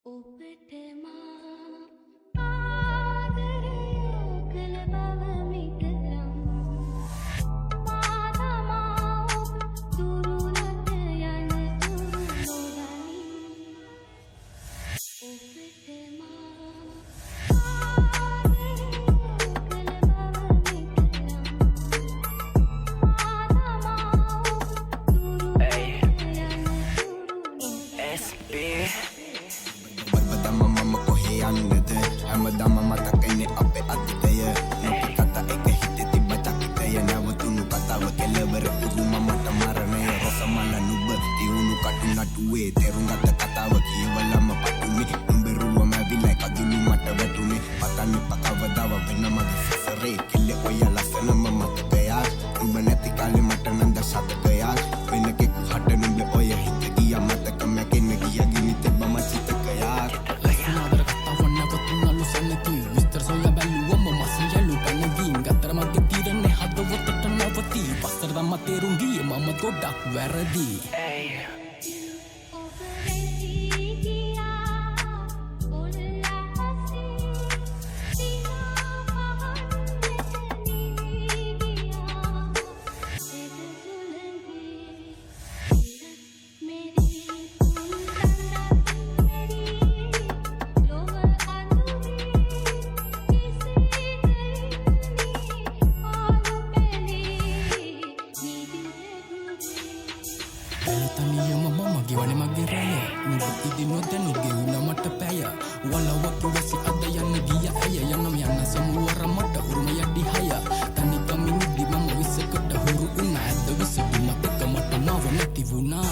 ඔබට මා ආදරය කළ බව මිතරම් මා තමා ඔබ දුරුලට යන තුරු නොදනි ඔබට මා ආදරය කළ බව මිතරම් මා තමා ඔබ දුරුලට යන තුරු SB Berbedama mama kohe annada Hamadama matakane ape aditaya Noki kata eka hite tiba cakitaya Nawatunu katawa kelewara uruma mata maranaya Rosamala nuba tiunu katu natuwe Terungata katawa kiyawalama patune Numberuwa mavilai kadulu mata vetune Patani pakavadawa venamaga sasare Kille oya lasana mamata gaya Numba neti kale mata nanda sata gaya Venake kuhata numbe oya hita giya mata kamya kene giya gini teba macita gaya Lessanaadara kattawa nawatunalu sanaki Vistar soya bැලුවම මසින් යලු පැනගින් ගතර මගේ තීරණේ හදවතට නවති පස්සට දැම්ම තේරුම් ගියේ මම ගොඩක් වැරදි ඔබ වෙති ගියා ඔල්ලාසේ දිනා පහන් නිවි ගියා සිත සුළඟේ මෙරි කුන්දන්න මෙරි ලොව අඳුරේ කිසේ ගයිනි ආලු පෙලේ නිදිරගුරේ ඇලතනියම මම ගෙවන මගේ රැය නුඹ ඉදි නොදැනු ගෙවුන මට පැය වලවක් වැසි අද යන්න ගිය අය යනම් යන්න සමුවර මට උරුම යඩි හය තනිකමින් ඉදි මම විසකට හුරු වුණා ඇද විසටි මතක මට මාව නැති වුණා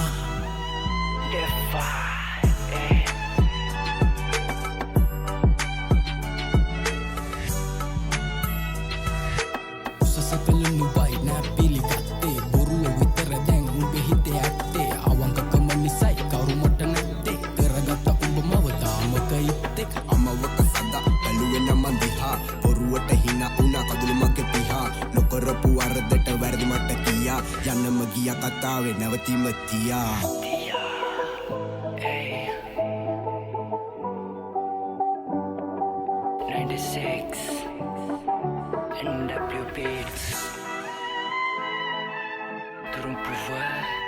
උසස පෙළ නුඹයි නෑ පිළිගත්තේ බොරුව විතර දැන් උඹේ හිතේ ඇත්තේ අවංකකම නිසයි කවුරු මට නැත්තේ කරගත්ත උඹ මව තාම කයිත්තෙක් අමවක සදා බැලුවෙන මන්දිහා පොරුවට හිනා උනා කදුළු මගේ පිහා නොකරපු වරදට වැරදි මට කියා යන්නම ගියා කතාවේ නැවතීම තියා Hey 96 NW Beats Turun pouvoir